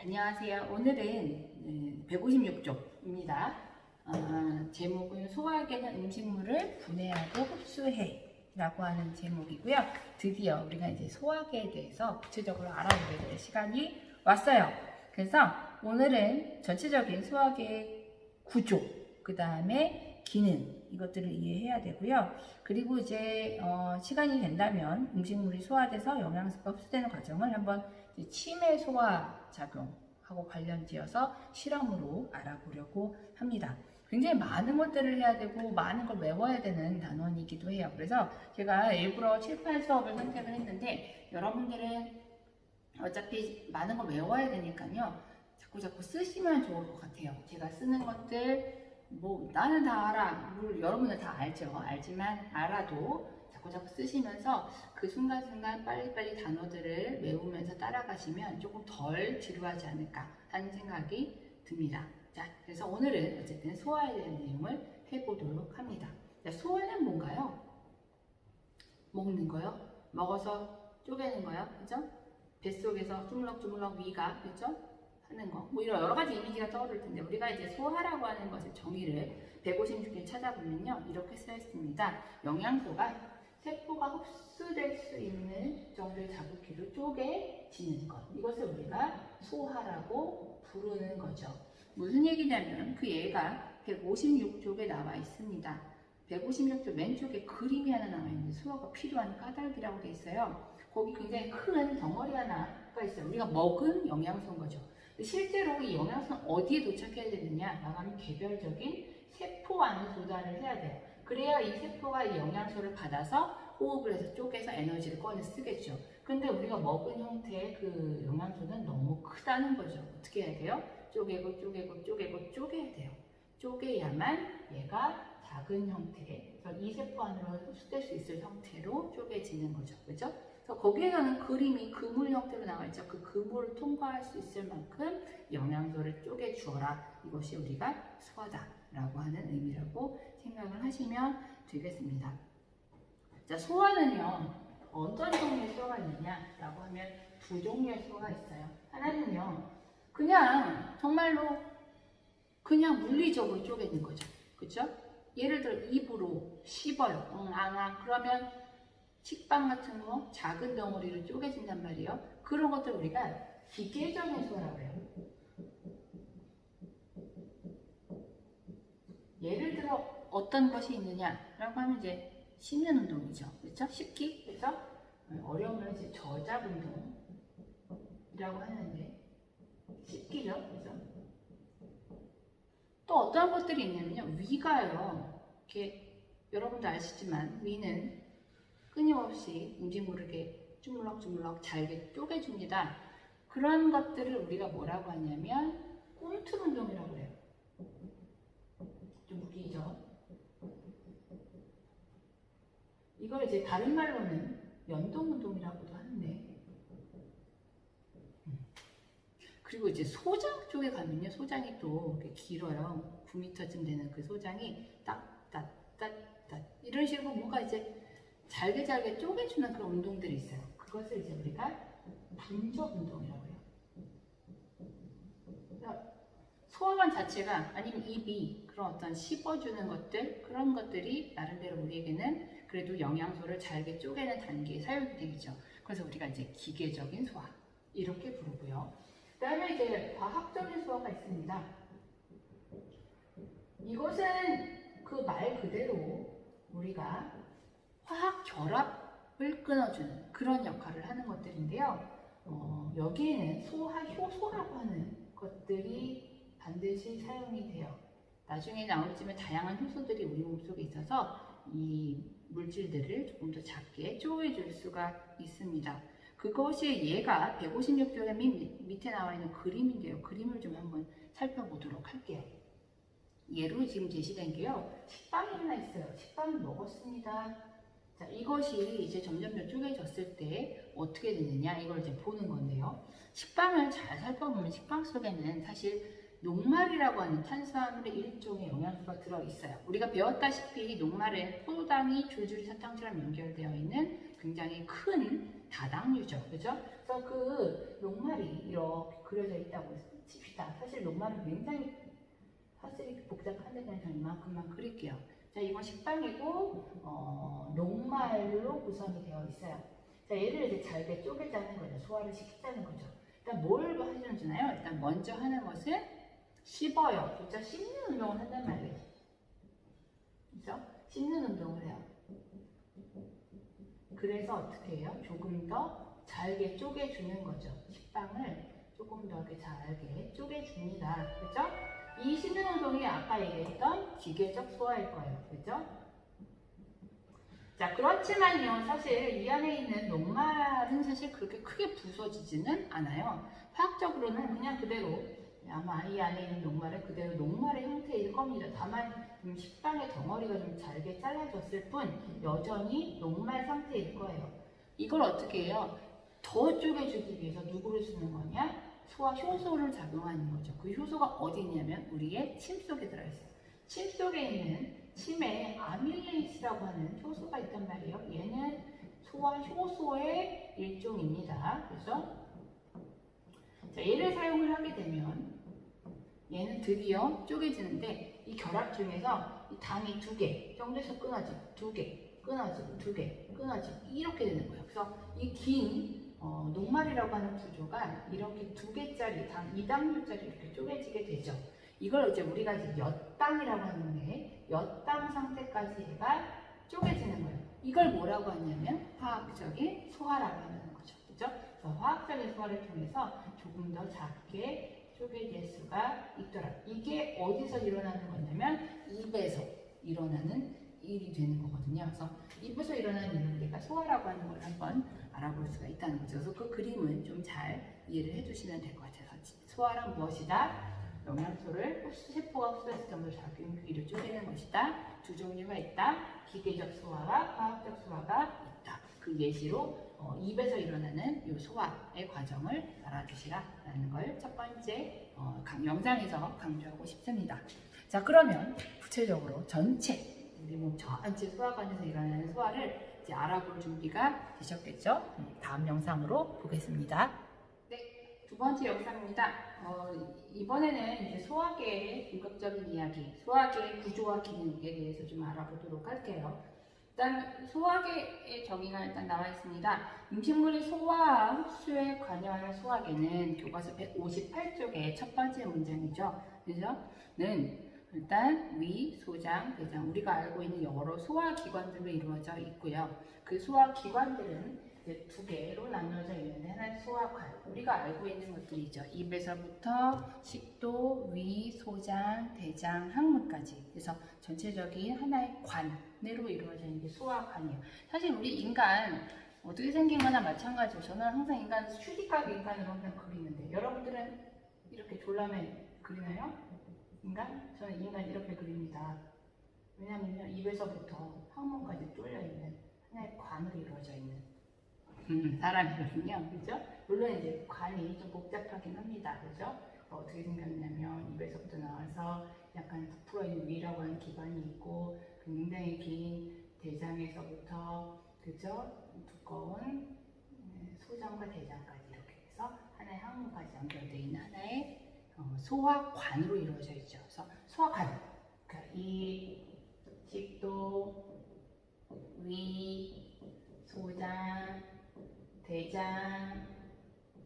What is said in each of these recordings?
안녕하세요. 오늘은 156쪽입니다. 제목은 소화하게는 음식물을 분해하고 흡수해 라고 하는 제목이고요. 드디어 우리가 이제 소화계에 대해서 구체적으로 알아보게 될 시간이 왔어요. 그래서 오늘은 전체적인 소화계의 구조, 그 다음에 기능, 이것들을 이해해야 되고요. 그리고 이제 시간이 된다면 음식물이 소화돼서 영양소가 흡수되는 과정을 한번 치매 소화 작용하고 관련지어서 실험으로 알아보려고 합니다. 굉장히 많은 것들을 해야 되고 많은 걸 외워야 되는 단원이기도 해요. 그래서 제가 일부러 7, 8 수업을 선택을 했는데 여러분들은 어차피 많은 걸 외워야 되니까요. 자꾸 쓰시면 좋을 것 같아요. 제가 쓰는 것들 나는 다 알아. 물론 여러분은 다 알죠. 알지만 알아도 자꾸 쓰시면서 그 순간순간 빨리빨리 단어들을 외우면서 따라가시면 조금 덜 지루하지 않을까 하는 생각이 듭니다. 자, 그래서 오늘은 어쨌든 소화에 대한 내용을 해보도록 합니다. 자, 소화는 뭔가요? 먹는 거요? 먹어서 쪼개는 거요? 그죠? 뱃속에서 주물럭주물럭 위가, 그죠? 하는 거. 이런 여러 가지 이미지가 떠오를 텐데, 우리가 이제 소화라고 하는 것의 정의를 156개 찾아보면요. 이렇게 쓰여 있습니다. 영양소가 세포가 흡수될 수 있는 정도의 자극기로 쪼개지는 것. 이것을 우리가 소화라고 부르는 거죠. 무슨 얘기냐면 그 예가 156쪽에 나와 있습니다. 156쪽 왼쪽에 그림이 하나 나와 있는데 소화가 필요한 까닭이라고 되어 있어요. 거기 굉장히 큰 덩어리 하나가 있어요. 우리가 먹은 영양소인 거죠. 실제로 이 에너지는 어디에 도착해야 되느냐? 나가면 개별적인 세포 안에 도달을 해야 돼요. 그래야 이 세포가 이 영양소를 받아서 호흡을 해서 쪼개서 에너지를 꺼내 쓰겠죠. 근데 우리가 먹은 형태의 그 영양소는 너무 크다는 거죠. 어떻게 해야 돼요? 쪼개야 돼요. 쪼개야만 얘가 작은 형태, 이 세포 안으로 흡수될 수 있을 형태로 쪼개지는 거죠. 그죠? 그래서 거기에서는 그림이 그물 형태로 나와 있죠. 그 그물을 통과할 수 있을 만큼 영양소를 쪼개 주어라. 이것이 우리가 소화다라고 하는 의미라고 생각을 하시면 되겠습니다. 자, 소화는요, 어떤 종류의 소화가 있느냐라고 하면 두 종류의 소화가 있어요. 하나는요, 그냥 정말로 그냥 물리적으로 쪼개는 거죠. 그쵸? 예를 들어 입으로 씹어요. 그러면 식빵 같은 거 작은 덩어리로 쪼개진단 말이에요. 그런 것들 우리가 기계적인 소화라고 해요. 예를 들어 어떤 것이 있느냐라고 하면 이제 씹는 운동이죠. 그렇죠? 씹기. 그래서 어려우면 이제 저작 운동이라고 하는데 씹기죠. 그죠? 또 어떤 것들이 있냐면요. 위가요. 이렇게 여러분도 아시지만 위는 끊임없이 음식물을 이렇게 주물럭주물럭 잘게 쪼개줍니다. 그런 것들을 우리가 뭐라고 하냐면 꿈틀 운동이라고 해요. 좀 웃기죠? 이걸 이제 다른 말로는 연동 운동이라고도 하는데, 그리고 이제 소장 쪽에 가면요, 소장이 또 이렇게 길어요. 9m쯤 되는 그 소장이 이런 식으로 뭔가 이제 잘게 쪼개주는 그런 운동들이 있어요. 그것을 이제 우리가 분적 운동이라고 해요. 소화관 자체가 아니면 입이 그런 어떤 씹어주는 것들, 그런 것들이 나름대로 우리에게는 그래도 영양소를 잘게 쪼개는 단계에 사용이 되겠죠. 그래서 우리가 이제 기계적인 소화 이렇게 부르고요. 그 다음에 이제 과학적인 소화가 있습니다. 이것은 그 말 그대로 우리가 화학 결합을 끊어주는 그런 역할을 하는 것들인데요. 여기에는 소화효소라고 하는 것들이 반드시 사용이 돼요. 나중에 나올지만 다양한 효소들이 우리 몸속에 있어서 이 물질들을 조금 더 작게 쪼개줄 수가 있습니다. 그것이 얘가 156쪽에 밑에 나와 있는 그림인데요. 그림을 좀 한번 살펴보도록 할게요. 예로 지금 제시된 게요. 식빵이 하나 있어요. 식빵을 먹었습니다. 자, 이것이 이제 점점 쪼개졌을 때 어떻게 되느냐 이걸 이제 보는 건데요. 식빵을 잘 살펴보면 식빵 속에는 사실 녹말이라고 하는 탄수화물의 일종의 영양소가 들어있어요. 우리가 배웠다시피 녹말은 포도당이 줄줄이 사탕처럼 연결되어 있는 굉장히 큰 다당류죠. 그죠? 그래서 그 녹말이 이렇게 그려져 있다고 칩시다. 사실 녹말은 굉장히 사실 복잡한데 그냥 저 이만큼만 그릴게요. 자, 이건 식빵이고 녹말로 구성이 되어 있어요. 자, 얘를 이제 잘게 쪼개자는 거죠. 소화를 시키자는 거죠. 일단 뭘 해주나요? 일단 먼저 하는 것은 씹어요. 진짜 씹는 운동을 한단 말이에요. 그죠? 씹는 운동을 해요. 그래서 어떻게 해요? 조금 더 잘게 쪼개주는 거죠. 식빵을 조금 더 이렇게 잘게 쪼개줍니다. 그죠? 이 씹는 운동이 아까 얘기했던 기계적 소화일 거예요. 그죠? 자, 그렇지만요, 사실 이 안에 있는 녹말은 사실 그렇게 크게 부서지지는 않아요. 화학적으로는 그냥 그대로, 아마 이 안에 있는 녹말은 그대로 녹말의 형태일 겁니다. 다만 식빵의 덩어리가 좀 잘게 잘라졌을 뿐 여전히 녹말 상태일 거예요. 이걸 어떻게 해요? 더 쪼개주기 위해서 누구를 쓰는 거냐? 소화 효소를 작용하는 거죠. 그 효소가 어디 있냐면 우리의 침 속에 들어있어요. 침 속에 있는 침에 아밀레이스라고 하는 효소가 있단 말이에요. 얘는 소화 효소의 일종입니다. 그래서 자, 얘를 사용을 하게 되면 얘는 드디어 쪼개지는데 이 결합 중에서 이 당이 2개, 정제수 끊어지, 2개, 끊어지, 2개, 끊어지 이렇게 되는 거예요. 그래서 이 긴 녹말이라고 하는 구조가 이렇게 2개짜리 당, 2당류짜리 이렇게 쪼개지게 되죠. 이걸 이제 우리가 이제 엿당이라고 하는데 엿당 상태까지 얘가 쪼개지는 거예요. 이걸 뭐라고 하냐면 화학적인 소화라고 하는 거죠. 그죠? 그래서 화학적인 소화를 통해서 조금 더 작게 쪼개질 수가 있더라. 이게 어디서 일어나는 거냐면 입에서 일어나는 일이 되는 거거든요. 그래서 입에서 일어나는 일을 우리가 소화라고 하는 걸 한번 알아볼 수가 있다는 거죠. 그래서 그 그림은 좀 잘 이해를 해주시면 될 것 같아요. 소화란 무엇이다? 영양소를 세포가 흡수해서 전부 작용기를 쪼개는 것이다. 2종류가 있다. 기계적 소화와 화학적 소화가 있다. 그 예시로 입에서 일어나는 이 소화의 과정을 알아두시라라는 걸 첫 번째 영상에서 강조하고 싶습니다. 자, 그러면 구체적으로 전체 우리 몸 전체 소화관에서 일어나는 소화를 이제 알아볼 준비가 되셨겠죠? 다음 영상으로 보겠습니다. 네, 두 번째 영상입니다. 이번에는 이제 소화계의 본격적인 이야기, 소화계의 구조와 기능에 대해서 좀 알아보도록 할게요. 일단 소화계의 정의가 일단 나와 있습니다. 음식물의 소화와 흡수에 관여하는 소화계는 교과서 158쪽의 첫 번째 문장이죠. 그죠? 는 일단 위, 소장, 대장 우리가 알고 있는 여러 소화기관들로 이루어져 있고요. 그 소화기관들은 이제 2개로 나눠져 있는데 하나는 소화관, 우리가 알고 있는 것들이죠. 입에서부터 식도, 위, 소장, 대장, 항문까지. 그래서 전체적인 하나의 관으로 이루어져 있는 게 소화관이에요. 사실 우리 인간 어떻게 생긴 거나 마찬가지로 저는 항상 인간 휴지값 인간으로 항상 그리는데 여러분들은 이렇게 졸라매 그리나요? 인간? 저는 인간 이렇게 그립니다. 왜냐면요, 입에서부터 항문까지 뚫려있는 하나의 관으로 이루어져 있는 사람이거든요. 그죠? 물론 이제 관이 좀 복잡하긴 합니다. 그죠? 어떻게 생겼냐면 입에서부터 나와서 약간 부풀어 있는 위라고 하는 기관이 있고 굉장히 긴 대장에서부터 그죠? 두꺼운 소장과 대장까지 이렇게 해서 하나의 항문까지 연결되어 있는 하나의 소화관으로 이루어져 있죠. 그래서 소화관, 그러니까 이 식도, 위, 소장, 대장,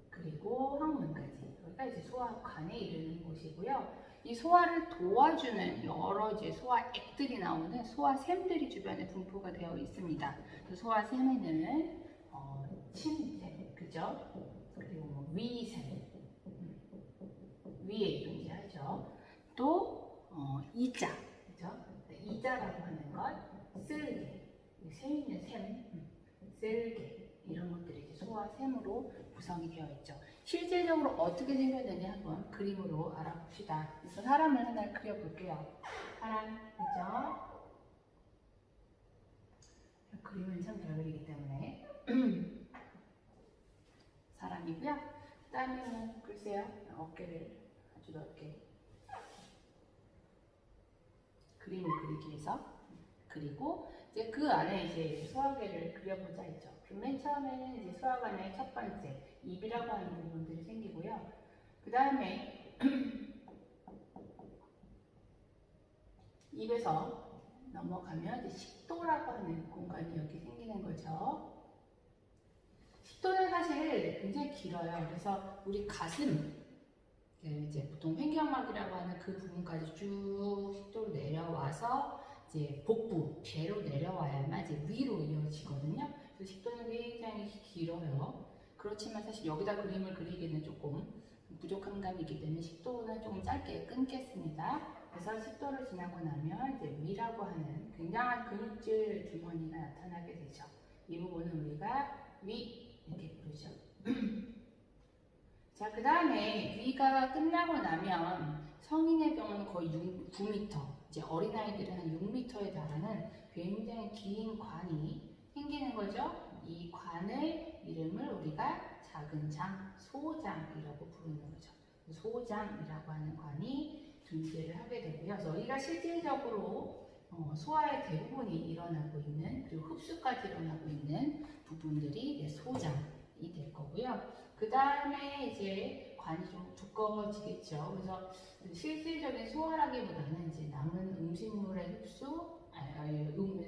그리고 항문까지 여기가 이제 소화관에 이르는 곳이고요. 이 소화를 도와주는 여러 이제 소화액들이 나오는 소화샘들이 주변에 분포가 되어 있습니다. 그 소화샘에는 침샘, 그죠? 그리고 뭐 위샘, 위에 존재하죠. 또 이자, 그죠? 이자라고 하는 건 쓸개, 샘 있는 샘, 쓸개 이런 것들이 이제 소화샘으로 구성이 되어 있죠. 실질적으로 어떻게 생겼는지 한번 그림으로 알아봅시다. 그래서 사람을 하나 그려볼게요. 사람, 그죠? 그림은 참 잘 그리기 때문에 사람이고요. 그다음에 글쎄요, 어깨를 아주 넓게 그림을 그리기 위해서 그리고 이제 그 안에 이제 소화계를 그려보자 했죠. 그럼 맨 처음에는 이제 소화관의 첫 번째 입이라고 하는 부분들이 생기고요. 그 다음에 입에서 넘어가면 이제 식도라고 하는 공간이 여기 생기는 거죠. 식도는 사실 굉장히 길어요. 그래서 우리 가슴, 이제 보통 횡격막이라고 하는 그 부분까지 쭉 식도로 내려와서 이제 복부, 배로 내려와야만 이제 위로 이어지거든요. 그래서 식도는 굉장히 길어요. 그렇지만 사실 여기다 그림을 그리기는 조금 부족한 감이 있기 때문에 식도는 조금 짧게 끊겠습니다. 그래서 식도를 지나고 나면 이제 위라고 하는 굉장한 근육질 주머니가 나타나게 되죠. 이 부분은 우리가 위 이렇게 부르죠. 자, 그 다음에 위가 끝나고 나면 성인의 경우는 거의 9m, 이제 어린아이들은 한 6m에 달하는 굉장히 긴 관이 생기는 거죠. 이 관의 이름을 우리가 작은 장, 소장이라고 부르는 거죠. 소장이라고 하는 관이 존재를 하게 되고요. 그래서 우리가 실질적으로 소화의 대부분이 일어나고 있는, 그리고 흡수까지 일어나고 있는 부분들이 소장이 될 거고요. 그 다음에 이제 관이 좀 두꺼워지겠죠. 그래서 실질적인 소화라기보다는 이제 남은 음식물의 흡수,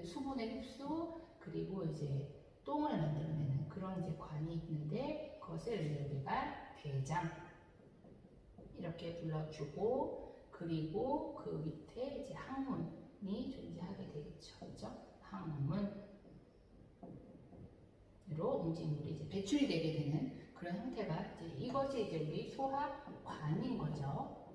수분의 흡수, 그리고 이제 똥을 만들어내는 그런 이제 관이 있는데, 그것을 이제 우리가 대장 이렇게 불러주고, 그리고 그 밑에 이제 항문이 존재하게 되겠죠. 그죠? 항문으로 음식물이 이제 배출이 되게 되는 그런 형태가 이제 이것이 이제 우리 소화관인 거죠.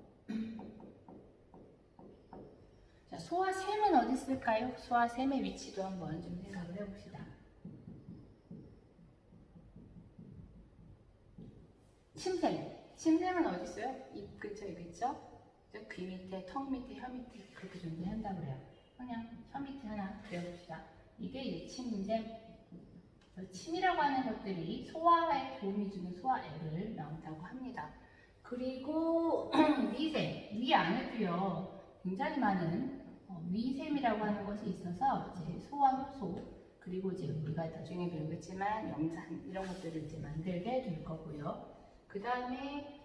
자, 소화샘은 어디 있을까요? 소화샘의 위치도 한번 좀 생각을 해봅시다. 침샘은 어디 있어요? 입 근처에 있겠죠? 귀 밑에, 턱 밑에, 혀 밑에 그렇게 존재한다고 그래요. 그냥 혀 밑에 하나 그려봅시다. 이게 이제 침샘. 침이라고 하는 것들이 소화에 도움이 주는 소화액을 나온다고 합니다. 그리고 위샘, 위 안에도요 굉장히 많은 위샘이라고 하는 것이 있어서 이제 소화 효소, 그리고 이제 우리가 나중에 배우겠지만 염산 이런 것들을 이제 만들게 될 거고요. 그 다음에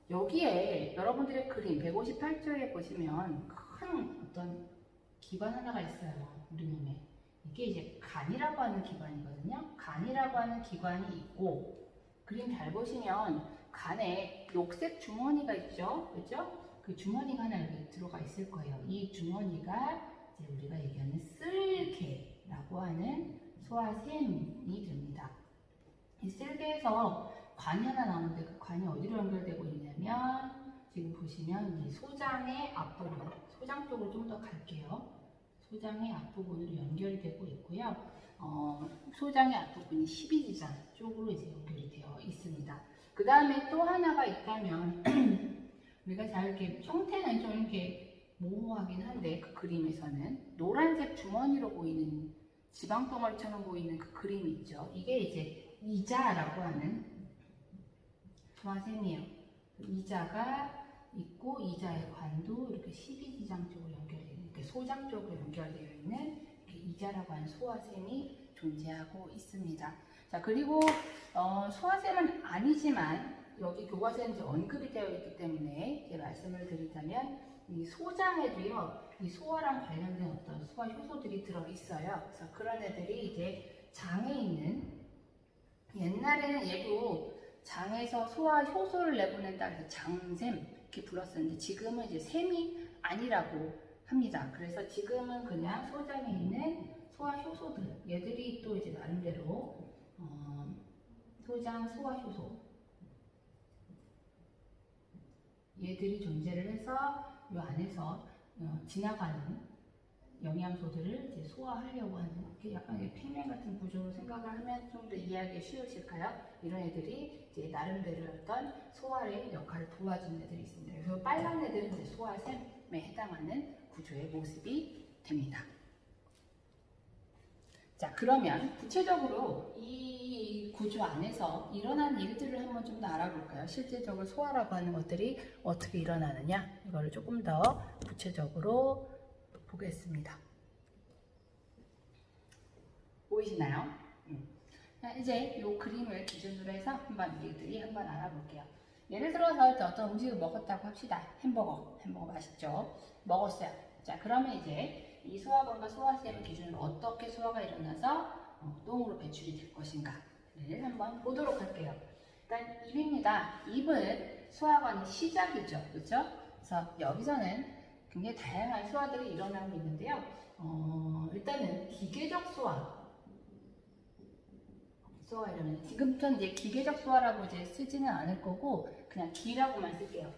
여기에 여러분들의 그림 158쪽에 보시면 큰 어떤 기관 하나가 있어요. 우리 몸에. 이게 이제 간이라고 하는 기관이거든요. 간이라고 하는 기관이 있고, 그림 잘 보시면 간에 녹색 주머니가 있죠. 그죠? 그 주머니가 하나 여기 들어가 있을 거예요. 이 주머니가 이제 우리가 얘기하는 쓸개라고 하는 소화샘이 됩니다. 이 쓸개에서 관이 하나 나오는데 그 관이 어디로 연결되고 있냐면, 지금 보시면 이 소장의 앞부분, 소장 쪽으로 좀 더 갈게요. 소장의 앞부분으로 연결이 되고 있고요. 소장의 앞부분이 12지장 쪽으로 이제 연결이 되어 있습니다. 그 다음에 또 하나가 있다면, 우리가 잘 이렇게 형태는 좀 이렇게 모호하긴 한데, 그 그림에서는 노란색 주머니로 보이는 지방덩어리처럼 보이는 그 그림이 있죠. 이게 이제 이자라고 하는 소화샘이에요. 이자가 있고, 이자의 관도 이렇게 12지장 쪽으로 연결되어 있는, 이렇게 소장 쪽으로 연결되어 있는 이자라고 하는 소화샘이 존재하고 있습니다. 자, 그리고 소화샘은 아니지만 여기 교과서에 이제 언급이 되어 있기 때문에 이제 말씀을 드리자면, 이 소장에도요, 이 소화랑 관련된 어떤 소화 효소들이 들어 있어요. 그래서 그런 애들이 이제 장에 있는, 옛날에는 얘도 장에서 소화 효소를 내보낸다 해서 장샘 이렇게 불렀었는데, 지금은 이제 샘이 아니라고 합니다. 그래서 지금은 그냥 소장에 있는 소화 효소들, 얘들이 또 이제 나름대로 소장 소화 효소, 얘들이 존재를 해서 이 안에서 지나가는 영양소들을 이제 소화하려고 하는, 약간 평면 같은 구조로 생각을 하면 좀 더 이해하기 쉬우실까요? 이런 애들이 이제 나름대로 어떤 소화의 역할을 도와주는 애들이 있습니다. 그래서 빨간 애들은 이제 소화샘에 해당하는 구조의 모습이 됩니다. 자, 그러면 구체적으로 이 구조 안에서 일어나는 일들을 한번 좀 더 알아볼까요? 실질적으로 소화라고 하는 것들이 어떻게 일어나느냐, 이거를 조금 더 구체적으로 보겠습니다. 보이시나요? 이제 이 그림을 기준으로 해서 한번 우리들이 한번 알아볼게요. 예를 들어서 어떤 음식을 먹었다고 합시다. 햄버거 맛있죠? 먹었어요. 자, 그러면 이제 이 소화관과 소화샘을 기준으로 어떻게 소화가 일어나서 똥으로 배출이 될 것인가를 한번 보도록 할게요. 일단 입입니다. 입은 소화관의 시작이죠. 그렇죠? 그래서 여기서는 굉장히 다양한 소화들이 일어나고 있는데요. 일단은 기계적 소화 이러면 지금부터는 이제 기계적 소화라고 이제 쓰지는 않을 거고 그냥 기라고만 쓸게요.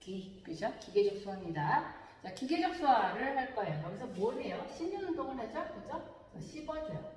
기, 그죠? 기계적 소화입니다. 자, 기계적 소화를 할 거예요. 여기서 뭘 해요? 씹는 운동을 하죠, 그죠? 씹어줘요.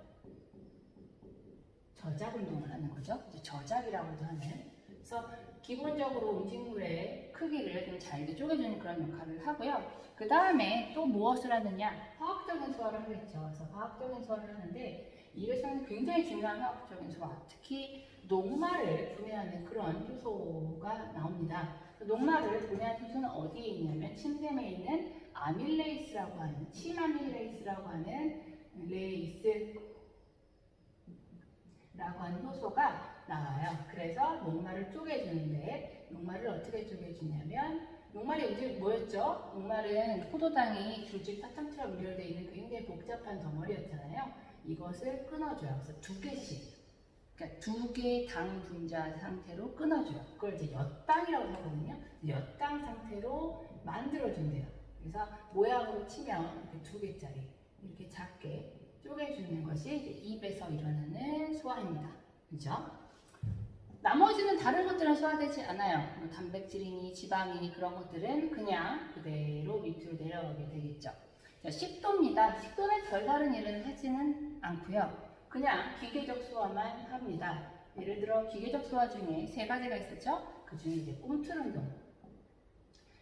저작 운동을 하는 거죠. 저작이라고도 하는. 그래서 기본적으로 음식물의 크기를 좀 잘게 쪼개주는 그런 역할을 하고요. 그 다음에 또 무엇을 하느냐? 화학적인 소화를 하겠죠. 그래서 화학적인 소화를 하는데 입에서는 굉장히 중요한 화학적인 소화, 특히 녹말을 분해하는 그런 효소가 나옵니다. 녹말을 분해하는 효소는 어디에 있냐면 침샘에 있는 아밀레이스라고 하는 침아밀레이스라고 하는 레이스라고 하는 효소가 나와요. 그래서 녹말을 쪼개주는데 녹말을 어떻게 쪼개주냐면 녹말이 이제 뭐였죠? 녹말은 포도당이 줄줄 사탕처럼 연결되어 있는 굉장히 복잡한 덩어리였잖아요. 이것을 끊어줘요. 그래서 두 개씩, 그러니까 두 개의 당 분자 상태로 끊어줘요. 그걸 이제 엿당이라고 하거든요. 엿당 상태로 만들어준대요. 그래서 모양으로 치면 이렇게 두 개짜리 이렇게 작게 쪼개주는 것이 이제 입에서 일어나는 소화입니다. 그죠? 나머지는 다른 것들은 소화되지 않아요. 뭐 단백질이니 지방이니 그런 것들은 그냥 그대로 밑으로 내려가게 되겠죠. 자, 식도입니다. 식도는 별다른 일은 하지는 않고요. 그냥 기계적 소화만 합니다. 예를 들어 기계적 소화 중에 세 가지가 있었죠. 그 중에 이제 꿈틀 운동.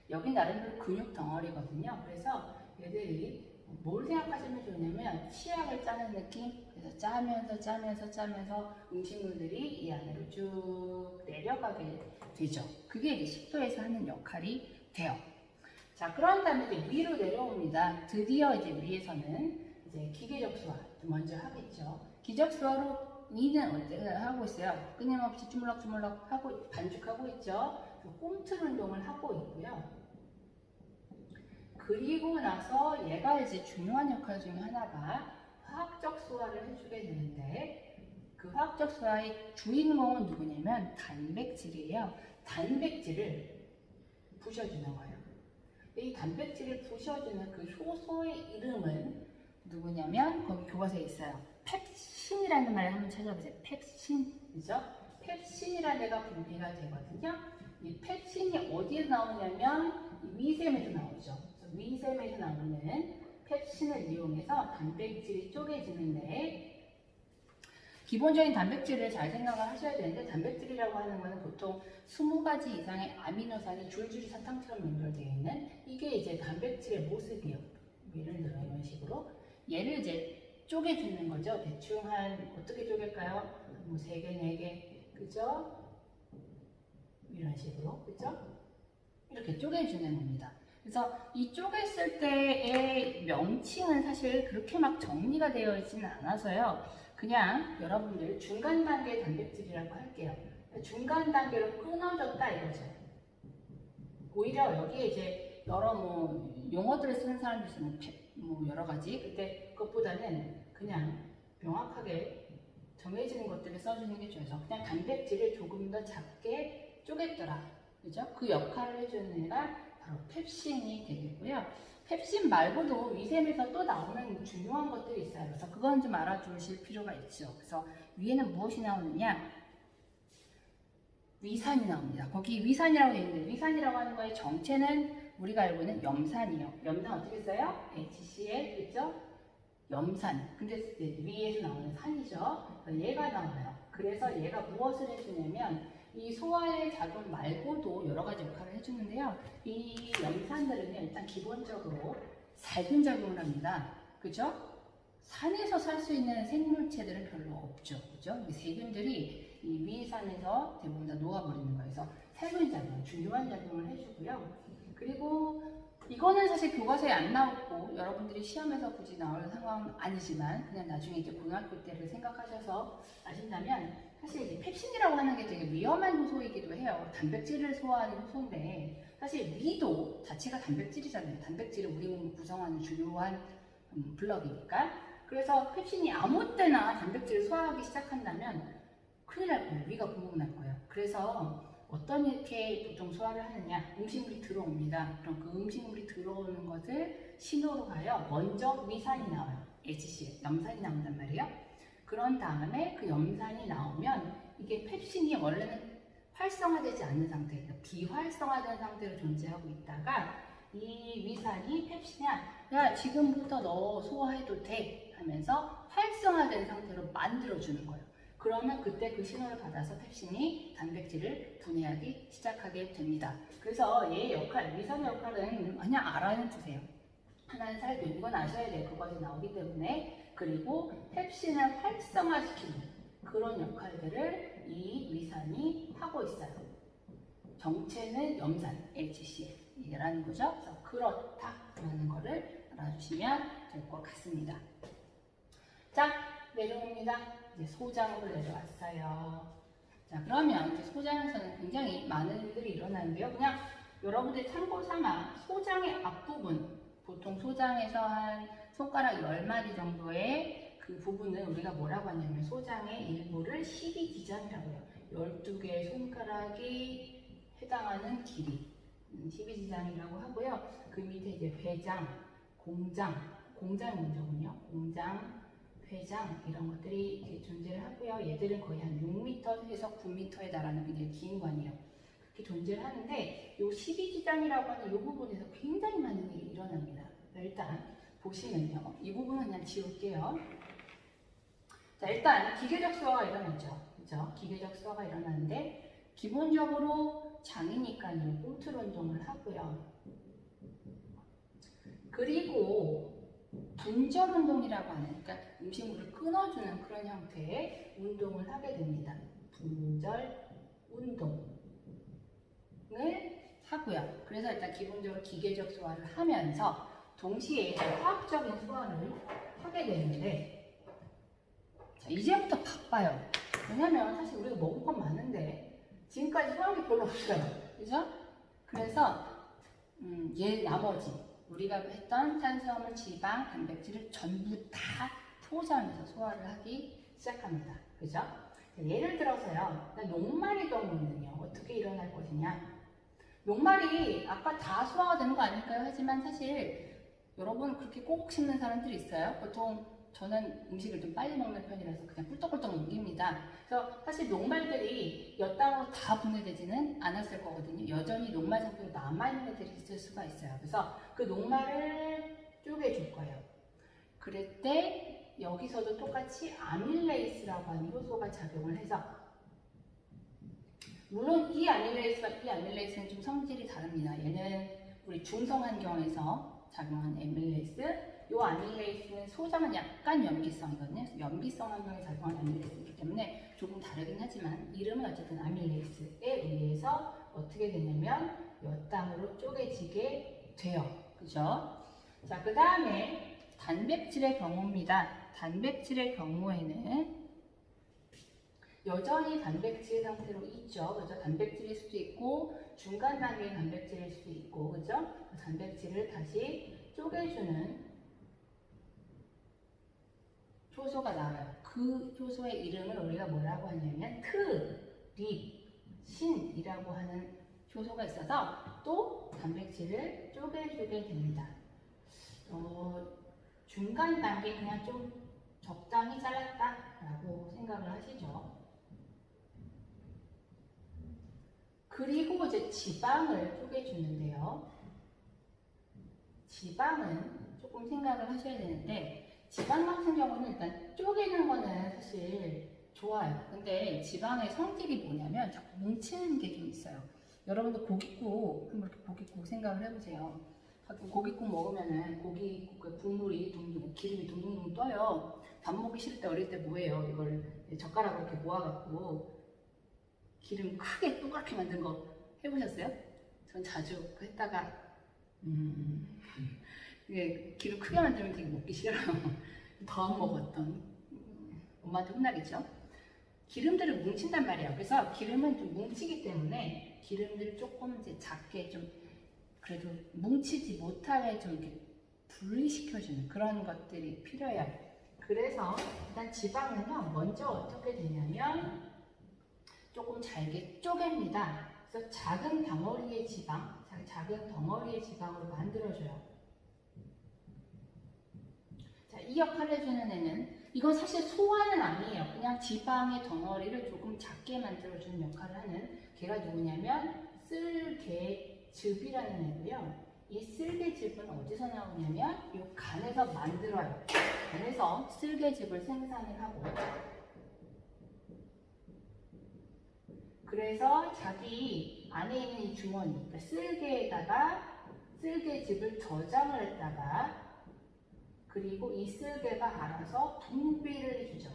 여기 나름대로 근육 덩어리거든요. 그래서 얘들이 뭘 생각하시면 좋냐면 치약을 짜는 느낌. 그래서 짜면서 음식물들이 이 안으로 쭉 내려가게 되죠. 그게 이제 식도에서 하는 역할이 돼요. 자, 그런 다음에 이제 위로 내려옵니다. 드디어 이제 위에서는 이제 기계적 소화 먼저 하겠죠. 기적 소화로 위는 어떻게 하고 있어요? 끊임없이 주물럭주물럭 하고 반죽하고 있죠. 꿈틀 운동을 하고 있고요. 그리고 나서 얘가 이제 중요한 역할 중에 하나가 화학적 소화를 해주게 되는데 그 화학적 소화의 주인공은 누구냐면 단백질이에요. 단백질을 부셔주는 거예요. 이 단백질을 부셔주는 그 효소의 이름은 누구냐면 거기 교과서에 있어요. 펩신이라는 말을 한번 찾아보세요. 펩신, 그죠? 펩신이라는 애가 분비가 되거든요. 이 펩신이 어디에 나오냐면 위샘에서 나오죠. 위샘에서 나오는 펩신을 이용해서 단백질이 쪼개지는데 기본적인 단백질을 잘 생각을 하셔야 되는데 단백질이라고 하는 것은 보통 20가지 이상의 아미노산이 줄줄이 사탕처럼 연결되어 있는 이게 이제 단백질의 모습이요. 예를 들어 이런 식으로 얘를 이제 쪼개주는 거죠. 대충 한 어떻게 쪼갤까요? 뭐 3개, 4개, 그죠? 이런 식으로, 그죠? 이렇게 쪼개주는 겁니다. 그래서 이 쪼갰을 때의 명칭은 사실 그렇게 막 정리가 되어 있지는 않아서요. 그냥 여러분들 중간 단계의 단백질이라고 할게요. 중간 단계로 끊어졌다 이거죠. 오히려 여기에 이제 여러 뭐 용어들을 쓰는 사람도 있으면 뭐 여러 가지. 근데 그것보다는 그냥 명확하게 정해지는 것들을 써주는 게 좋아서 그냥 단백질을 조금 더 작게 쪼갰더라. 그죠? 그 역할을 해주는 애가 바로 펩신이 되겠고요. 펩신 말고도 위샘에서 또 나오는 중요한 것들이 있어요. 그래서 그건 좀 알아두실 필요가 있죠. 그래서 위에는 무엇이 나오느냐? 위산이 나옵니다. 거기 위산이라고 되어 있는데 위산이라고 하는 거의 정체는 우리가 알고 있는 염산이요. 염산 어떻게 써요? HCl, 그렇죠? 염산. 근데 위에서 나오는 산이죠. 얘가 나와요. 그래서 얘가 무엇을 해주냐면 이 소화의 작용 말고도 여러 가지 역할을 해주는데요. 이 염산들은 일단 기본적으로 살균 작용을 합니다. 그죠? 산에서 살 수 있는 생물체들은 별로 없죠. 그죠? 이 세균들이 이 위산에서 대부분 다 녹아버리는 거예요. 그래서 살균 작용, 중요한 작용을 해주고요. 그리고 이거는 사실 교과서에 안 나왔고 여러분들이 시험에서 굳이 나올 상황은 아니지만 그냥 나중에 이제 고등학교 때를 생각하셔서 아신다면 사실 이제 펩신이라고 하는 게 되게 위험한 효소이기도 해요. 단백질을 소화하는 효소인데 사실 위도 자체가 단백질이잖아요. 단백질을 우리 몸을 구성하는 주요한 블럭이니까. 그래서 펩신이 아무 때나 단백질을 소화하기 시작한다면 큰일 날 거예요. 위가 구멍 날 거예요. 그래서 어떤 이렇게 보통 소화를 하느냐, 음식물이 들어옵니다. 그럼 그 음식물이 들어오는 것을 신호로 하여 먼저 위산이 나와요. HCl, 염산이 나온단 말이에요. 그런 다음에 그 염산이 나오면 이게 펩신이 원래는 활성화되지 않는 상태, 그러니까 비활성화된 상태로 존재하고 있다가 이 위산이 펩신이야, 야 지금부터 너 소화해도 돼 하면서 활성화된 상태로 만들어주는 거예요. 그러면 그때 그 신호를 받아서 펩신이 단백질을 분해하기 시작하게 됩니다. 그래서 얘의 역할, 위산의 역할은 그냥 알아는 주세요. 하나는 살도 이건 아셔야 돼요. 그것이 나오기 때문에. 그리고 펩신을 활성화시키는 그런 역할들을 이 위산이 하고 있어요. 정체는 염산, HCl이라는 거죠. 그래서 그렇다라는 거를 알아주시면 될 것 같습니다. 자, 내려옵니다. 이제 소장으로 내려왔어요. 자, 그러면 이제 소장에서는 굉장히 많은 일들이 일어나는데요. 그냥 여러분들 참고 삼아 소장의 앞부분, 보통 소장에서 한 손가락 10마디 정도의 그 부분은 우리가 뭐라고 하냐면 소장의 일부를 12지장이라고 해요. 12개의 손가락이 해당하는 길이 12지장이라고 하고요. 그 밑에 이제 배장, 공장이 먼저군요. 공장, 회장 이런 것들이 이렇게 존재를 하고요. 얘들은 거의 한 6m에서 9m에 달하는 굉장히 긴 관이에요. 그렇게 존재를 하는데 이 12지장이라고 하는 이 부분에서 굉장히 많은 일이 일어납니다. 일단 보시면요. 이 부분은 그냥 지울게요. 자, 일단 기계적 소화가 일어나죠. 그죠? 기계적 소화가 일어나는데 기본적으로 장이니까요. 꼼틀 운동을 하고요. 그리고 분절 운동이라고 하는, 그러니까 음식물을 끊어주는 그런 형태의 운동을 하게 됩니다. 분절 운동을 하고요. 그래서 일단 기본적으로 기계적 소화를 하면서 동시에 화학적인 소화를 하게 되는데, 자, 이제부터 바빠요. 왜냐면 사실 우리가 먹을 건 많은데 지금까지 소화한 게 별로 없어요. 그죠? 그래서 얘 나머지 우리가 했던 탄수화물, 지방, 단백질을 전부 다 포장해서 소화를 하기 시작합니다. 그죠? 예를 들어서요. 녹말이 경우는요. 어떻게 일어날 것이냐. 녹말이 아까 다 소화가 되는 거 아닐까요? 하지만 사실 여러분 그렇게 꼭 씹는 사람들이 있어요. 보통 저는 음식을 좀 빨리 먹는 편이라서 그냥 꿀떡꿀떡 넘깁니다. 그래서 사실 녹말들이 엿당으로 다 분해되지는 않았을 거거든요. 여전히 녹말 상태로 남아있는 애들이 있을 수가 있어요. 그래서 그 녹말을 쪼개줄 거예요. 그럴 때 여기서도 똑같이 아밀레이스라고 하는 효소가 작용을 해서, 물론 이 아밀레이스는 좀 성질이 다릅니다. 얘는 우리 중성 환경에서 작용하는 아밀레이스, 이 아밀레이스는 소장은 약간 염기성이거든요. 염기성 환경에 작용하는 아밀레이스이기 때문에 조금 다르긴 하지만 이름은 어쨌든 아밀레이스에 의해서 어떻게 되냐면 엿당으로 쪼개지게 돼요. 그죠? 자, 그 다음에 단백질의 경우입니다. 단백질의 경우에는 여전히 단백질 상태로 있죠. 그죠? 단백질일 수도 있고 중간 단계의 단백질일 수도 있고, 그죠? 단백질을 다시 쪼개주는 효소가 나와요. 그 효소의 이름을 우리가 뭐라고 하냐면 트립신이라고 하는 효소가 있어서 또 단백질을 쪼개주게 됩니다. 중간 단계 그냥 좀 적당히 잘랐다라고 생각을 하시죠. 그리고 이제 지방을 쪼개주는데요. 지방은 조금 생각을 하셔야 되는데, 지방 같은 경우는 일단 쪼개는 거는 사실 좋아요. 근데 지방의 성질이 뭐냐면 자꾸 뭉치는 게 좀 있어요. 여러분도 고깃국, 한번 이렇게 고깃국 생각을 해보세요. 가끔 고깃국 먹으면은 고깃국 그 국물이 둥둥, 기름이 둥둥둥 떠요. 밥 먹기 싫을 때 어릴 때 뭐해요? 이걸 젓가락으로 이렇게 모아갖고 기름 크게 동그랗게 만든 거 해보셨어요? 전 자주 했다가 이게 기름 크게 만들면 되게 먹기 싫어요. 더 먹었던 엄마한테 혼나겠죠. 기름들을 뭉친단 말이에요. 그래서 기름은 좀 뭉치기 때문에 기름들을 조금 이제 작게 좀 그래도 뭉치지 못하게 좀 이렇게 분리시켜주는 그런 것들이 필요해요. 그래서 일단 지방은요, 먼저 어떻게 되냐면 조금 잘게 쪼갭니다. 그래서 작은 덩어리의 지방으로 만들어줘요. 자, 이 역할을 해주는 애는 이건 사실 소화는 아니에요. 그냥 지방의 덩어리를 조금 작게 만들어주는 역할을 하는 걔가 누구냐면 쓸개즙이라는 애고요. 이 쓸개즙은 어디서 나오냐면 이 간에서 만들어요. 간에서 쓸개즙을 생산을 하고 그래서 자기 안에 있는 이 주머니, 그러니까 쓸개에다가 쓸개즙을 저장을 했다가 그리고 이 쓸개가 알아서 분비를 해주죠.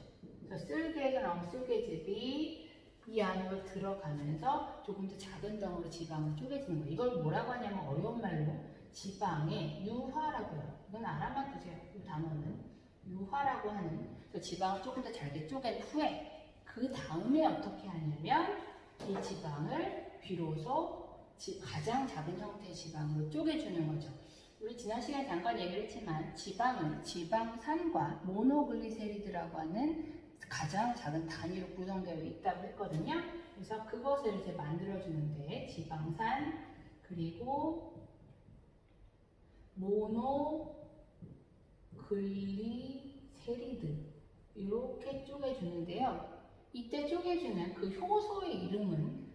그래서 쓸개에서 나온 쓸개즙이 이 안으로 들어가면서 조금 더 작은 덩어리 지방을 쪼개지는 거예요. 이걸 뭐라고 하냐면 어려운 말로 지방의 유화라고 해요. 이건 알아만 두세요. 이 단어는 유화라고 하는 지방을 조금 더 잘게 쪼갠 후에 그 다음에 어떻게 하냐면 이 지방을 비로소 가장 작은 형태의 지방으로 쪼개주는 거죠. 우리 지난 시간에 잠깐 얘기를 했지만 지방은 지방산과 모노글리세리드라고 하는 가장 작은 단위로 구성되어 있다고 했거든요. 그래서 그것을 이제 만들어주는데 지방산 그리고 모노글리세리드 이렇게 쪼개주는데요. 이때 쪼개주는 그 효소의 이름은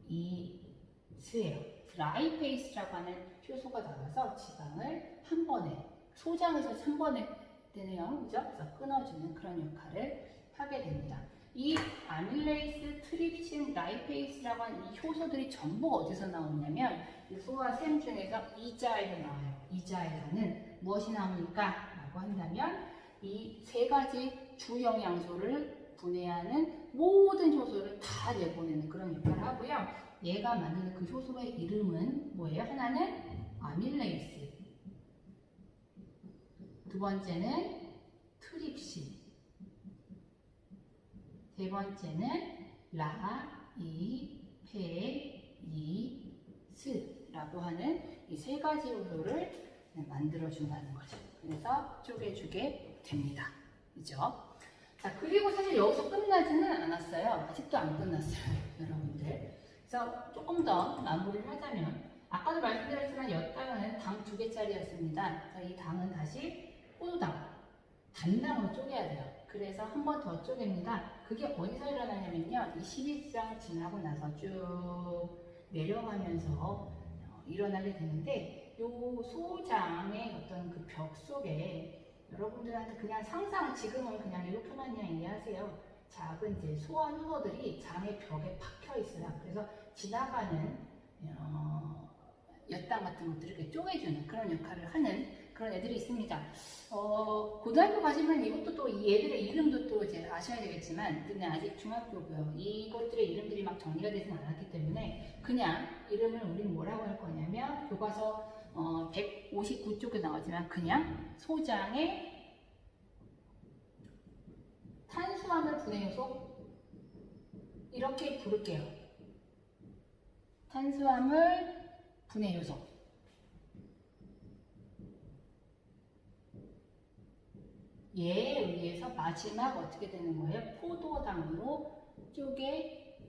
라이페이스예요. 라이페이스라고 하는 효소가 나와서 지방을 한 번에 소장에서 3번에 되네요. 그죠? 그래서 끊어주는 그런 역할을 하게 됩니다. 이 아밀레이스, 트립신, 라이페이스라고 하는 이 효소들이 전부 어디서 나오냐면 이 소화샘 중에서 이자에서 나와요. 이자에서는 무엇이 나옵니까? 라고 한다면 이 세 가지 주 영양소를 분해하는 모든 효소를 다 내보내는 그런 역할을 하고요. 얘가 만드는 그 효소의 이름은 뭐예요? 하나는 아밀레이스, 두 번째는 트립신, 세 번째는 라이페이스라고 하는 이 세 가지 요소를 만들어준다는 거죠. 그래서 쪼개주게 됩니다. 그죠? 자, 그리고 사실 여기서 끝나지는 않았어요. 아직도 안 끝났어요. 여러분들. 그래서 조금 더 마무리를 하자면 아까도 말씀드렸지만 엿당은 당 2개짜리였습니다. 이 당은 다시 포도당, 단당으로 쪼개야 돼요. 그래서 한 번 더 쪼갭니다. 그게 어디서 일어나냐면요. 이 12지장을 지나고 나서 쭉 내려가면서 일어나게 되는데 요 소장의 어떤 그 벽 속에 여러분들한테 그냥 상상 지금은 그냥 이렇게만 그냥 이해하세요. 작은 이제 소화 효소들이 장의 벽에 박혀 있어요. 그래서 지나가는 엿당 같은 것들을 이렇게 쪼개주는 그런 역할을 하는 그런 애들이 있습니다. 고등학교 가시면 이것도 또 이 애들의 이름도 또 이제 아셔야 되겠지만, 근데 아직 중학교고요. 이것들의 이름들이 막 정리가 되진 않았기 때문에 그냥 이름을 우리는 뭐라고 할 거냐면 교과서 159쪽에 나오지만 그냥 소장의 탄수화물 분해 요소 이렇게 부를게요. 탄수화물 분해 요소. 얘에 의해서 마지막 어떻게 되는 거예요? 포도당으로 쪼개지는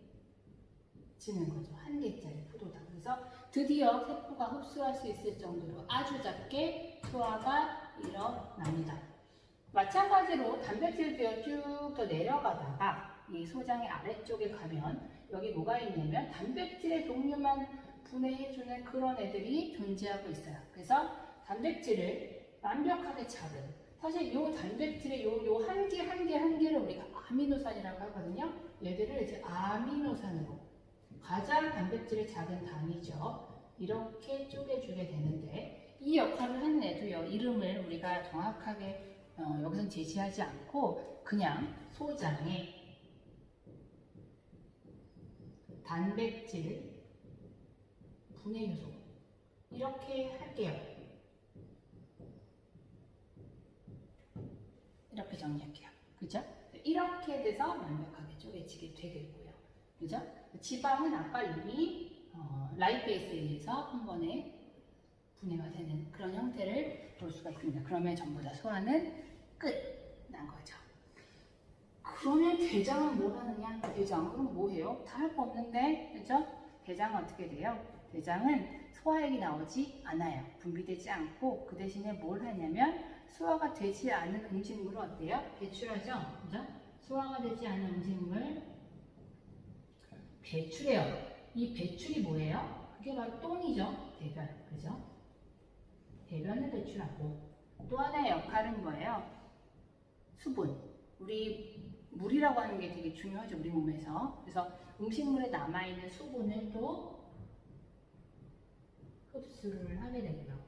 거죠. 1개짜리 포도당. 그래서 드디어 세포가 흡수할 수 있을 정도로 아주 작게 소화가 일어납니다. 마찬가지로 단백질도요, 쭉 더 내려가다가 이 소장의 아래쪽에 가면 여기 뭐가 있냐면 단백질의 종류만 분해해주는 그런 애들이 존재하고 있어요. 그래서 단백질을 완벽하게 잡은, 사실 이 단백질의 요 한 개 한 개를 우리가 아미노산이라고 하거든요. 얘들을 이제 아미노산으로, 가장 단백질의 작은 단위죠. 이렇게 쪼개주게 되는데, 이 역할을 하는 애도요, 이름을 우리가 정확하게 여기선 제시하지 않고 그냥 소장의 단백질 분해 요소. 이렇게 할게요. 이렇게 정리할게요. 그죠? 이렇게 돼서 완벽하게 쪼개지게 되겠고요. 그죠? 지방은 아까 이미 라이페이스에 의해서 한 번에 분해가 되는 그런 형태를 볼 수가 있습니다. 그러면 전부 다 소화는 끝난 거죠. 그러면 대장은 뭘 하느냐? 대장은 그럼 뭐 해요? 다 할 거 없는데, 그죠? 대장은 어떻게 돼요? 대장은 소화액이 나오지 않아요. 분비되지 않고 그 대신에 뭘 하냐면 소화가 되지 않은 음식물을 어때요? 배출하죠? 그죠? 소화가 되지 않은 음식물 배출해요. 이 배출이 뭐예요? 그게 바로 똥이죠. 대변. 그죠? 대변을 배출하고 또 하나의 역할은 뭐예요? 수분. 우리 물이라고 하는 게 되게 중요하죠. 우리 몸에서. 그래서 음식물에 남아있는 수분을 또 흡수를 하게 되고요.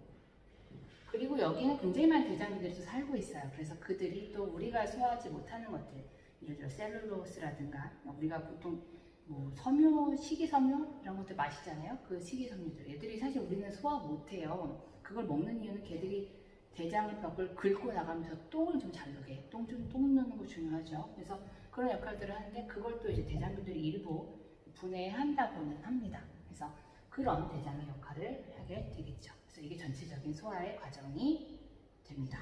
그리고 여기는 굉장히 많은 대장균들이 살고 있어요. 그래서 그들이 또 우리가 소화하지 못하는 것들, 예를 들어 셀룰로스라든가 우리가 보통 뭐 섬유, 식이섬유 이런 것들 마시잖아요. 그 식이섬유들 애들이 사실 우리는 소화 못해요. 그걸 먹는 이유는 걔들이 대장을 벽을 긁고 나가면서 똥을 좀 잘 넣게, 똥 넣는 거 중요하죠. 그래서 그런 역할들을 하는데 그걸 또 이제 대장균들이 일부 분해한다고는 합니다. 그래서 그런 대장의 역할을 하게 되겠죠. 그래서 이게 전체적인 소화의 과정이 됩니다.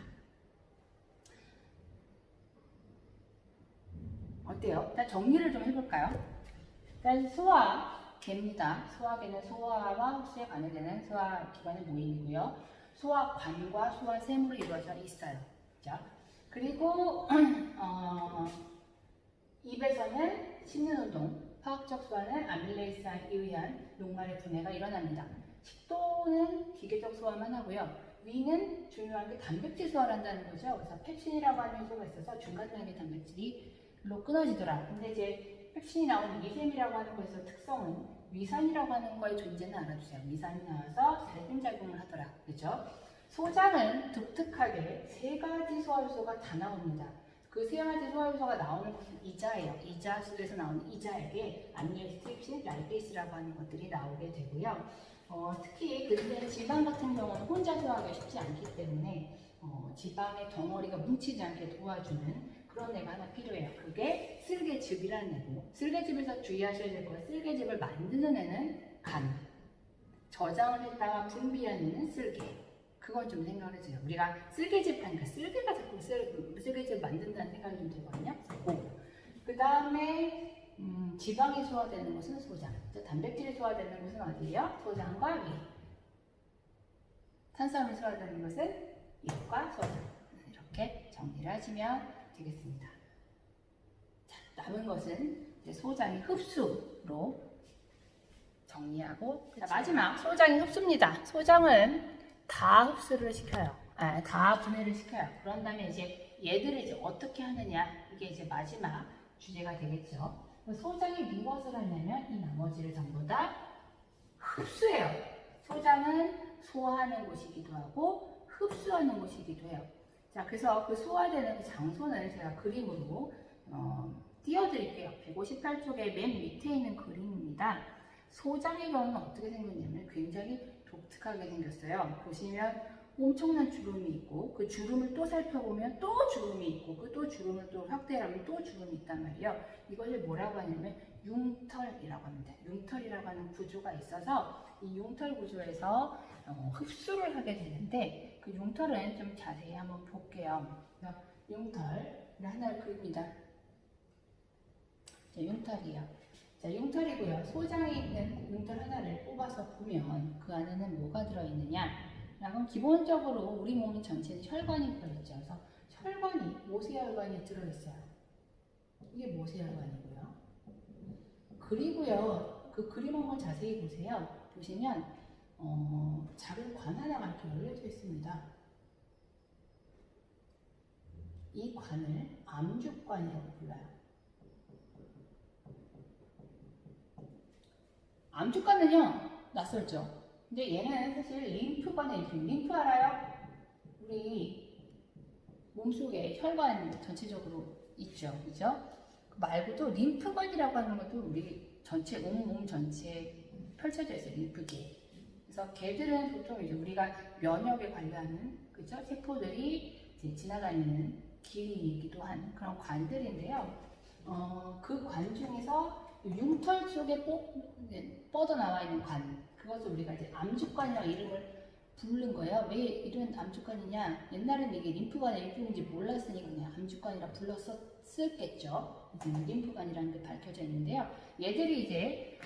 어때요? 일단 정리를 좀 해볼까요? 일단 소화계입니다. 소화계는 소화와 흡수에 관여되는 소화기관의 모임이고요. 소화관과 소화샘으로 이루어져 있어요. 자, 그리고 입에서는 씹는 운동, 화학적 소화는 아밀레이스에 의한 녹말의 분해가 일어납니다. 식도는 기계적 소화만 하고요. 위는 중요한 게 단백질 소화를 한다는 거죠. 그래서 펩신이라고 하는 요소가 있어서 중간 단계 단백질로 끊어지더라. 근데 이제 펩신이 나오는 미셈이라고 하는 거에서 특성은 위산이라고 하는 거의 존재는 알아주세요. 위산이 나와서 살균작용을 하더라. 그죠? 소장은 독특하게 3가지 소화효소가 다 나옵니다. 그 3가지 소화효소가 나오는 것은 이자예요. 이자 속에서 나오는 이자에게 아밀레이스, 라이페이스라고 하는 것들이 나오게 되고요. 특히 근데 지방 같은 경우는 혼자 소화하기가 쉽지 않기 때문에 지방의 덩어리가 뭉치지 않게 도와주는 그런 애가 하나 필요해요. 그게 쓸개즙이라는 애고, 쓸개즙에서 주의하셔야 될 거는 쓸개즙을 만드는 애는 간, 저장을 했다가 분비하는 애는 쓸개. 그건 좀 생각을 해주세요. 우리가 쓸개즙 하니까 쓸개가 자꾸 쓸개즙 만든다는 생각이 좀 들거든요. 그 다음에 지방이 소화되는 것은 소장, 단백질이 소화되는 것은 어디예요? 소장과 위. 탄수화물이 소화되는 것은 입과 소장. 이렇게 정리를 하시면 되겠습니다. 자, 남은 것은 이제 소장의 흡수로 정리하고, 자, 마지막 소장의 흡수입니다. 소장은 다 흡수를 시켜요. 다 분해를 시켜요. 그런 다음에 이제 얘들을 이제 어떻게 하느냐, 이게 이제 마지막 주제가 되겠죠. 소장이 무엇을 하냐면 이 나머지를 전부 다 흡수해요. 소장은 소화하는 곳이기도 하고 흡수하는 곳이기도 해요. 자, 그래서 그 소화되는 그 장소는 제가 그림으로 띄워드릴게요. 158쪽의 맨 밑에 있는 그림입니다. 소장의 경우는 어떻게 생겼냐면 굉장히 독특하게 생겼어요. 보시면 엄청난 주름이 있고 그 주름을 또 살펴보면 또 주름이 있고 그 또 주름을 또 확대하면 또 주름이 있단 말이에요. 이것을 뭐라고 하냐면 융털이라고 합니다. 융털이라고 하는 구조가 있어서 이 융털 구조에서 흡수를 하게 되는데 그 융털은 좀 자세히 한번 볼게요. 융털 하나를 그립니다. 자, 융털이에요. 자, 융털이고요. 소장에 있는 융털 하나를 뽑아서 보면 그 안에는 뭐가 들어있느냐? 그럼 기본적으로 우리 몸 전체는 혈관이 들어있죠. 그래서 혈관이, 모세혈관이 들어있어요. 이게 모세혈관이고요. 그리고요, 그 그림 한번 자세히 보세요. 보시면 작은 관 하나가 이렇게 열려져 있습니다. 이 관을 암죽관이라고 불러요. 암죽관은요, 낯설죠? 근데 얘는 사실 림프관에 있어요. 림프 알아요? 우리 몸속에 혈관 전체적으로 있죠. 그죠? 말고도 림프관이라고 하는 것도 우리 전체, 온몸 전체에 펼쳐져 있어요. 림프계. 그래서 개들은 보통 이제 우리가 면역에 관련하는 그죠? 세포들이 이제 지나다니는 길이기도 한 그런 관들인데요. 그 관 중에서 융털 속에 뻗어나와 있는 관, 그것을 우리가 이제 암주관이라고 이름을 부른 거예요. 왜 이런 암주관이냐? 옛날에는 이게 림프관의 일종인지 몰랐으니까 그냥 암주관이라 불렀었겠죠. 이제는 림프관이라는 게 밝혀져 있는데요. 얘들이 이제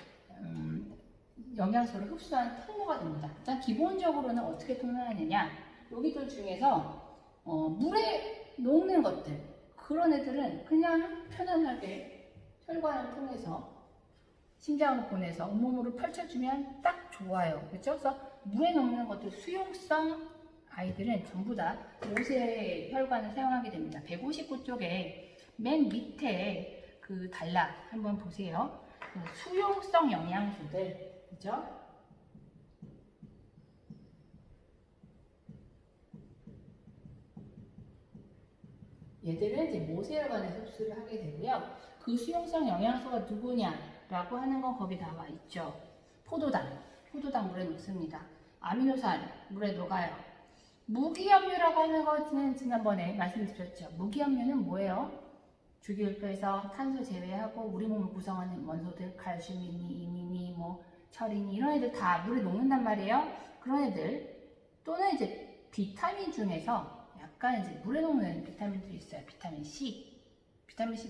영양소를 흡수하는 통로가 됩니다. 일단 기본적으로는 어떻게 통로하느냐? 여기들 중에서 물에 녹는 것들, 그런 애들은 그냥 편안하게 혈관을 통해서 심장으로 보내서 온몸으로 펼쳐주면 딱 좋아요. 그렇죠? 그래서 물에 녹는 것들, 수용성 아이들은 전부 다 모세 혈관을 사용하게 됩니다. 159쪽에 맨 밑에 그 단락 한번 보세요. 수용성 영양소들, 그죠? 얘들은 이제 모세혈관에서 흡수를 하게 되고요. 그 수용성 영양소가 누구냐라고 하는 건 거기 나와 있죠. 포도당 물에 녹습니다. 아미노산 물에 녹아요. 무기염류라고 하는 것은 지난번에 말씀드렸죠. 무기염류는 뭐예요? 주기율표에서 탄소 제외하고 우리 몸을 구성하는 원소들, 칼슘이니, 이민이, 철이니 이런 애들 다 물에 녹는단 말이에요. 그런 애들 또는 이제 비타민 중에서 약간 이제 물에 녹는 비타민들이 있어요. 비타민 C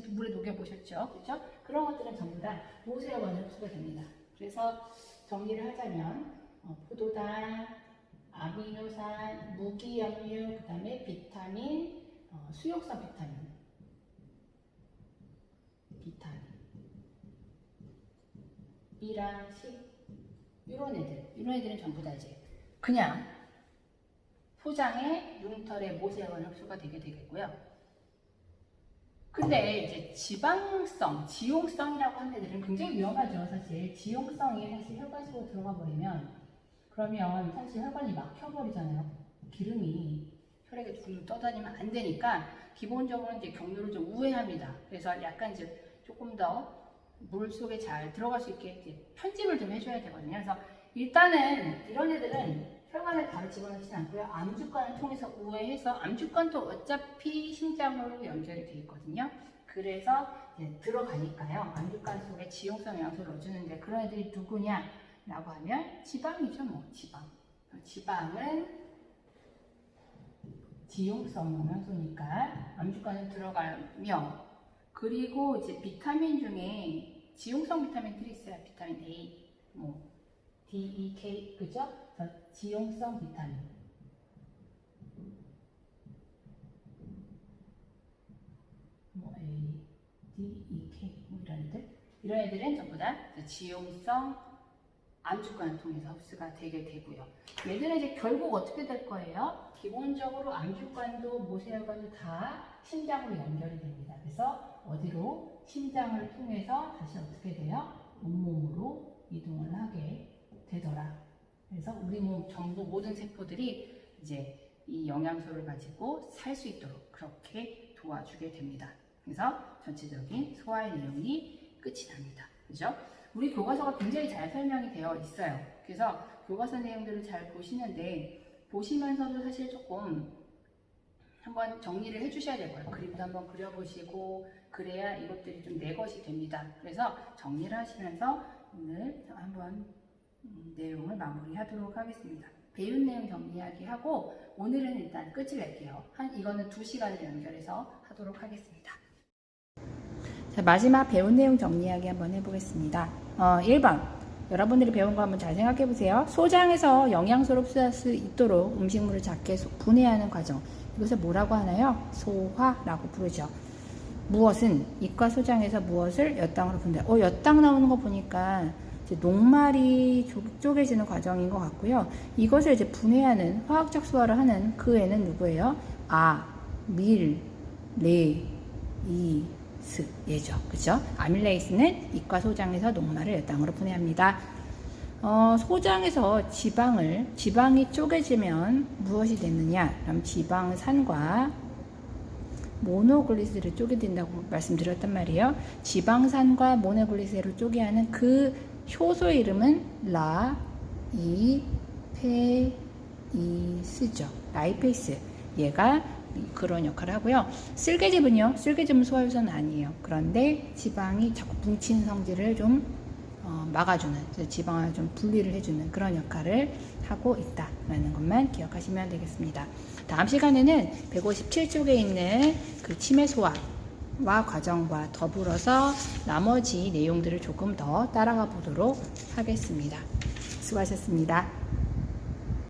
물에 녹여 보셨죠, 그렇죠? 그런 것들은 전부 다 모세혈관에 흡수가 됩니다. 그래서 정리를 하자면 포도당, 아미노산, 무기염류, 그 다음에 비타민, 수용성 비타민, B랑 C 이런 애들은 전부 다 이제 그냥 포장의 융털의 모세혈관 흡수가 되게 되겠고요. 근데 이제 지용성이라고 하는 애들은 굉장히 위험하죠. 사실 지용성이 사실 혈관 속으로 들어가 버리면 그러면 사실 혈관이 막혀버리잖아요. 기름이 혈액에 둥 떠다니면 안 되니까 기본적으로 이제 경로를 좀 우회합니다. 그래서 약간 이제 조금 더 물 속에 잘 들어갈 수 있게 이제 편집을 좀 해줘야 되거든요. 그래서 일단은 이런 애들은 혈관에 바로 집어넣지 않고요. 암주관을 통해서 우회해서 암주관도 어차피 심장으로 연결이 되어 있거든요. 그래서 이제 들어가니까요. 암주관 속에 지용성 영양소를 넣어주는데 그런 애들이 누구냐라고 하면 지방이죠. 지방은 지용성 영양소니까 암주관에 들어가며 그리고 이제 비타민 중에 지용성 비타민들이 있어요. 비타민 A, D, E, K, 그죠? 지용성 비타민. A, D, E, K, 이런 애들은 전부 다 지용성 암주관을 통해서 흡수가 되게 되고요. 얘들은 이제 결국 어떻게 될 거예요? 기본적으로 암주관도 모세혈관도 다 심장으로 연결이 됩니다. 그래서 어디로? 심장을 통해서 다시 어떻게 돼요? 온몸으로 이동을 하게 되더라. 그래서 우리 몸 전부 모든 세포들이 이제 이 영양소를 가지고 살 수 있도록 그렇게 도와주게 됩니다. 그래서 전체적인 소화의 내용이 끝이 납니다. 그죠? 우리 교과서가 굉장히 잘 설명이 되어 있어요. 그래서 교과서 내용들을 잘 보시는데 보시면서도 사실 조금 한번 정리를 해주셔야 될 거예요. 그림도 한번 그려보시고 그래야 이것들이 좀 내 것이 됩니다. 그래서 정리를 하시면서 오늘 한번 내용을 마무리하도록 하겠습니다. 배운 내용 정리하기하고 오늘은 일단 끝을 낼게요. 이거는 2시간을 연결해서 하도록 하겠습니다. 자, 마지막 배운 내용 정리하기 한번 해보겠습니다. 1번 여러분들이 배운 거 한번 잘 생각해 보세요. 소장에서 영양소를 흡수할 수 있도록 음식물을 작게 분해하는 과정, 이것을 뭐라고 하나요? 소화라고 부르죠. 무엇은 이과 소장에서 무엇을 엿당으로 분해. 엿당 나오는 거 보니까 이제 녹말이 쪼개지는 과정인 것 같고요. 이것을 이제 분해하는 화학적 소화를 하는 그 애는 누구예요? 아밀레이스 얘죠. 그죠? 아밀레이스는 이과 소장에서 녹말을 엿당으로 분해합니다. 소장에서 지방이 쪼개지면 무엇이 되느냐? 그럼 지방산과 모노글리세롤을 쪼개진다고 말씀드렸단 말이에요. 지방산과 모노글리세롤을 쪼개하는 그 효소의 이름은 라이보즈입니다. 라이페이스죠. 라이페이스. 얘가 그런 역할을 하고요. 쓸개즙은요. 쓸개즙은 소화효소는 아니에요. 그런데 지방이 자꾸 뭉치는 성질을 좀 막아주는, 지방을 좀 분리를 해주는 그런 역할을 하고 있다라는 것만 기억하시면 되겠습니다. 다음 시간에는 157쪽에 있는 그 치매 소화와 과정과 더불어서 나머지 내용들을 조금 더 따라가 보도록 하겠습니다. 수고하셨습니다.